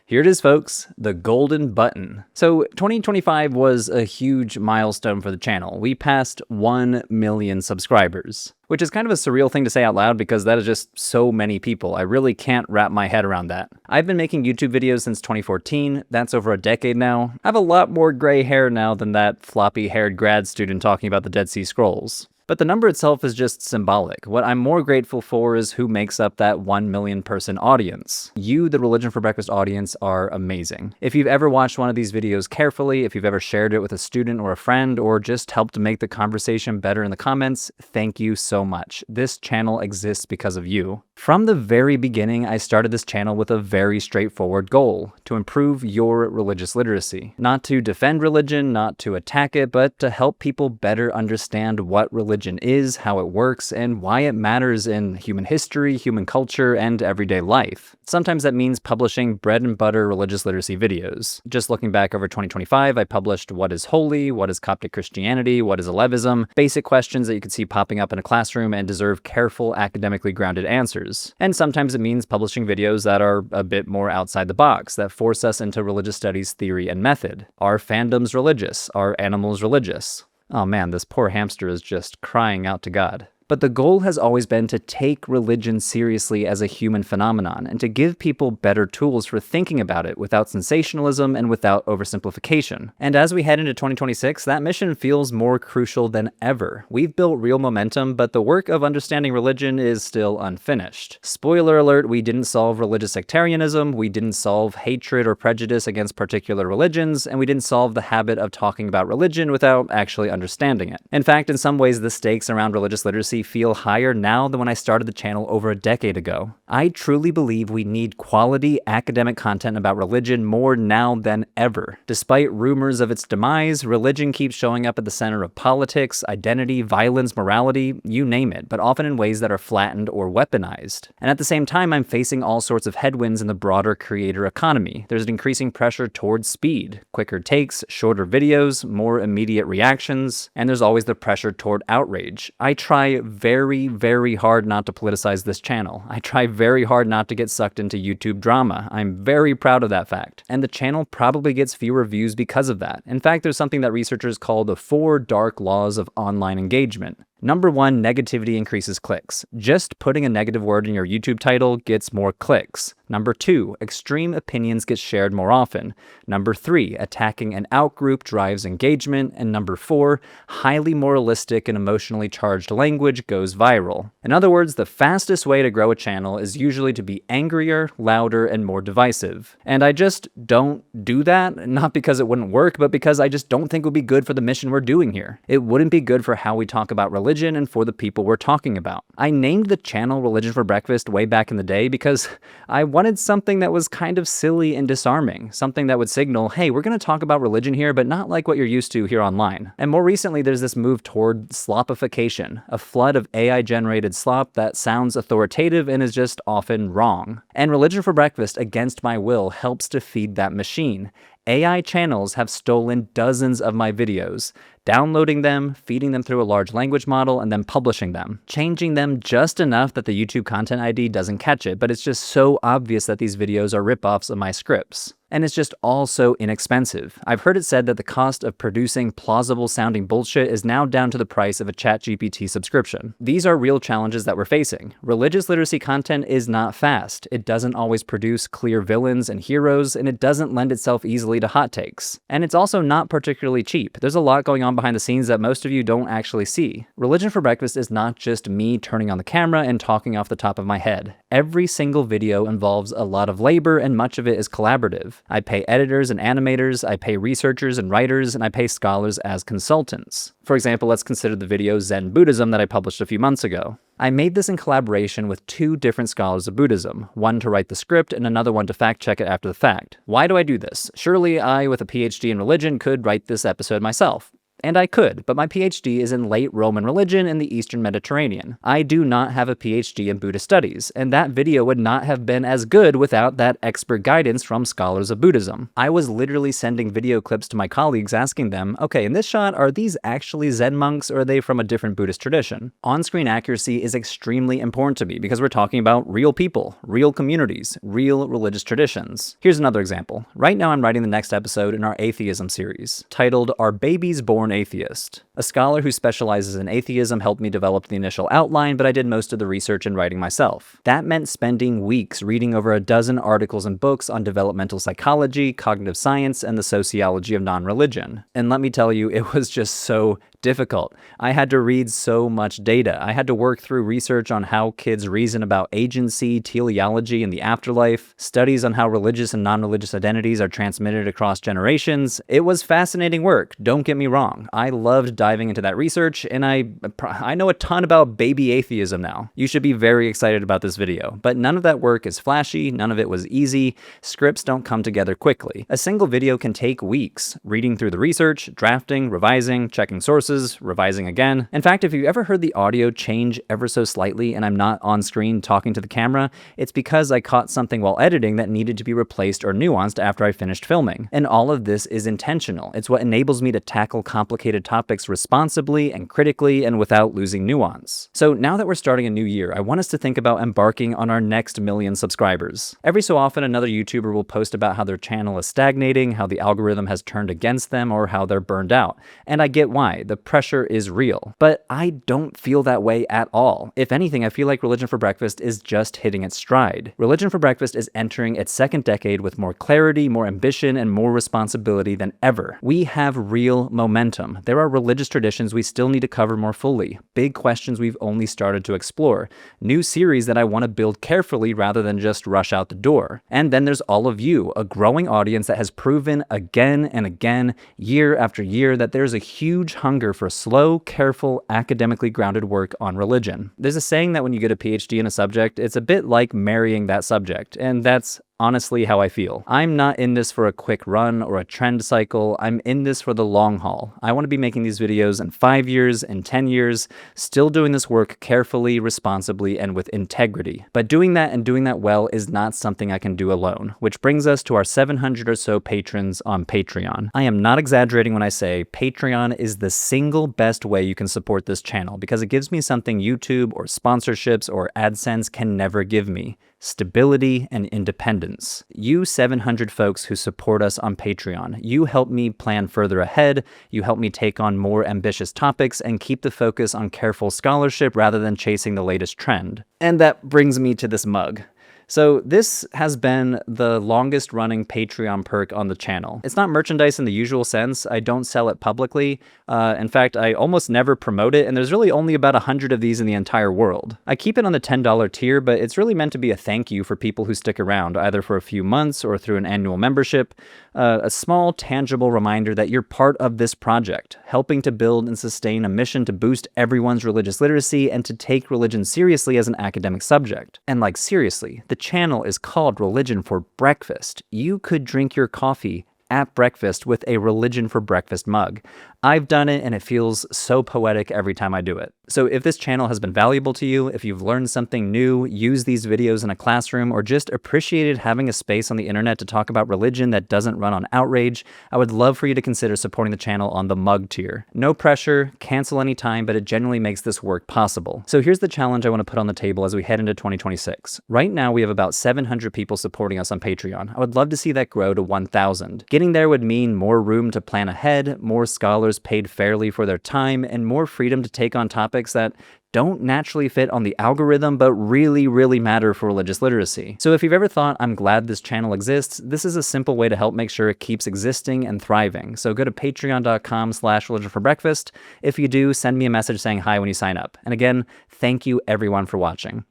Here it is, folks, the golden button. So 2025 was a huge milestone for the channel. We passed 1 million subscribers, which is kind of a surreal thing to say out loud because that is just so many people. I really can't wrap my head around that. I've been making YouTube videos since 2014. That's over a decade now. I have a lot more gray hair now than that floppy-haired grad student talking about the Dead Sea Scrolls. But the number itself is just symbolic. What I'm more grateful for is who makes up that 1 million person audience. You, the Religion for Breakfast audience, are amazing. If you've ever watched one of these videos carefully, if you've ever shared it with a student or a friend, or just helped make the conversation better in the comments, thank you so much. This channel exists because of you. From the very beginning, I started this channel with a very straightforward goal: to improve your religious literacy. Not to defend religion, not to attack it, but to help people better understand what religion is, how it works, and why it matters in human history, human culture, and everyday life. Sometimes that means publishing bread and butter religious literacy videos. Just looking back over 2025, I published what is holy, what is Coptic Christianity, what is Alevism, basic questions that you could see popping up in a classroom and deserve careful, academically grounded answers. And sometimes it means publishing videos that are a bit more outside the box, that force us into religious studies theory and method. Are fandoms religious? Are animals religious? Oh man, this poor hamster is just crying out to God. But the goal has always been to take religion seriously as a human phenomenon and to give people better tools for thinking about it without sensationalism and without oversimplification. And as we head into 2026, that mission feels more crucial than ever. We've built real momentum, but the work of understanding religion is still unfinished. Spoiler alert, we didn't solve religious sectarianism, we didn't solve hatred or prejudice against particular religions, and we didn't solve the habit of talking about religion without actually understanding it. In fact, in some ways, the stakes around religious literacy feel higher now than when I started the channel over a decade ago. I truly believe we need quality academic content about religion more now than ever. Despite rumors of its demise, religion keeps showing up at the center of politics, identity, violence, morality, you name it, but often in ways that are flattened or weaponized. And at the same time, I'm facing all sorts of headwinds in the broader creator economy. There's an increasing pressure towards speed, quicker takes, shorter videos, more immediate reactions, and there's always the pressure toward outrage. I try very, very hard not to politicize this channel. I try very hard not to get sucked into YouTube drama. I'm very proud of that fact. And the channel probably gets fewer views because of that. In fact, there's something that researchers call the 4 dark laws of online engagement. Number 1, negativity increases clicks. Just putting a negative word in your YouTube title gets more clicks. Number 2, extreme opinions get shared more often. Number 3, attacking an outgroup drives engagement. And number 4, highly moralistic and emotionally charged language goes viral. In other words, the fastest way to grow a channel is usually to be angrier, louder, and more divisive. And I just don't do that, not because it wouldn't work, but because I just don't think it would be good for the mission we're doing here. It wouldn't be good for how we talk about religion and for the people we're talking about. I named the channel Religion for Breakfast way back in the day because I wanted something that was kind of silly and disarming, something that would signal, hey, we're going to talk about religion here, but not like what you're used to here online. And more recently, there's this move toward slopification, a flood of AI-generated slop that sounds authoritative and is just often wrong. And Religion for Breakfast, against my will, helps to feed that machine. AI channels have stolen dozens of my videos, downloading them, feeding them through a large language model, and then publishing them, changing them just enough that the YouTube Content ID doesn't catch it, but it's just so obvious that these videos are ripoffs of my scripts. And it's just all so inexpensive. I've heard it said that the cost of producing plausible sounding bullshit is now down to the price of a ChatGPT subscription. These are real challenges that we're facing. Religious literacy content is not fast. It doesn't always produce clear villains and heroes, and it doesn't lend itself easily to hot takes. And it's also not particularly cheap. There's a lot going on behind the scenes that most of you don't actually see. Religion for Breakfast is not just me turning on the camera and talking off the top of my head. Every single video involves a lot of labor, and much of it is collaborative. I pay editors and animators, I pay researchers and writers, and I pay scholars as consultants. For example, let's consider the video Zen Buddhism that I published a few months ago. I made this in collaboration with 2 different scholars of Buddhism, one to write the script and another one to fact check it after the fact. Why do I do this? Surely I, with a PhD in religion, could write this episode myself. And I could, but my PhD is in late Roman religion in the Eastern Mediterranean. I do not have a PhD in Buddhist studies, and that video would not have been as good without that expert guidance from scholars of Buddhism. I was literally sending video clips to my colleagues asking them, okay, in this shot, are these actually Zen monks or are they from a different Buddhist tradition? On-screen accuracy is extremely important to me because we're talking about real people, real communities, real religious traditions. Here's another example. Right now I'm writing the next episode in our atheism series, titled Are Babies Born Atheist? A scholar who specializes in atheism helped me develop the initial outline, but I did most of the research and writing myself. That meant spending weeks reading over a dozen articles and books on developmental psychology, cognitive science, and the sociology of non-religion. And let me tell you, it was just so difficult. I had to read so much data. I had to work through research on how kids reason about agency, teleology, and the afterlife, studies on how religious and non-religious identities are transmitted across generations. It was fascinating work, don't get me wrong. I loved diving into that research, and I know a ton about baby atheism now. You should be very excited about this video, but none of that work is flashy, none of it was easy, scripts don't come together quickly. A single video can take weeks, reading through the research, drafting, revising, checking sources, revising again. In fact, if you ever heard the audio change ever so slightly and I'm not on screen talking to the camera, it's because I caught something while editing that needed to be replaced or nuanced after I finished filming. And all of this is intentional. It's what enables me to tackle complicated topics responsibly and critically and without losing nuance. So now that we're starting a new year, I want us to think about embarking on our next 1,000,000 subscribers. Every so often, another YouTuber will post about how their channel is stagnating, how the algorithm has turned against them, or how they're burned out. And I get why. The pressure is real. But I don't feel that way at all. If anything, I feel like Religion for Breakfast is just hitting its stride. Religion for Breakfast is entering its second decade with more clarity, more ambition, and more responsibility than ever. We have real momentum. There are religious traditions we still need to cover more fully, big questions we've only started to explore, new series that I want to build carefully rather than just rush out the door. And then there's all of you, a growing audience that has proven again and again, year after year, that there's a huge hunger for slow, careful, academically grounded work on religion. There's a saying that when you get a PhD in a subject, it's a bit like marrying that subject, and that's honestly how I feel. I'm not in this for a quick run or a trend cycle. I'm in this for the long haul. I want to be making these videos in 5 years, in 10 years, still doing this work carefully, responsibly, and with integrity. But doing that and doing that well is not something I can do alone, which brings us to our 700 or so patrons on Patreon. I am not exaggerating when I say Patreon is the single best way you can support this channel because it gives me something YouTube or sponsorships or AdSense can never give me: stability and independence. You 700 folks who support us on Patreon, you help me plan further ahead, you help me take on more ambitious topics and keep the focus on careful scholarship rather than chasing the latest trend. And that brings me to this mug. So this has been the longest running Patreon perk on the channel. It's not merchandise in the usual sense. I don't sell it publicly. In fact, I almost never promote it, and there's really only about 100 of these in the entire world. I keep it on the $10 tier, but it's really meant to be a thank you for people who stick around, either for a few months or through an annual membership. A small, tangible reminder that you're part of this project, helping to build and sustain a mission to boost everyone's religious literacy and to take religion seriously as an academic subject. And like seriously, the channel is called Religion for Breakfast. You could drink your coffee at breakfast with a Religion for Breakfast mug. I've done it and it feels so poetic every time I do it. So if this channel has been valuable to you, if you've learned something new, used these videos in a classroom, or just appreciated having a space on the internet to talk about religion that doesn't run on outrage, I would love for you to consider supporting the channel on the mug tier. No pressure, cancel anytime, but it genuinely makes this work possible. So here's the challenge I want to put on the table as we head into 2026. Right now we have about 700 people supporting us on Patreon. I would love to see that grow to 1,000. Getting there would mean more room to plan ahead, more scholars paid fairly for their time, and more freedom to take on topics that don't naturally fit on the algorithm, but really, really matter for religious literacy. So if you've ever thought, I'm glad this channel exists, this is a simple way to help make sure it keeps existing and thriving. So go to patreon.com/religionforbreakfast. If you do, send me a message saying hi when you sign up. And again, thank you everyone for watching.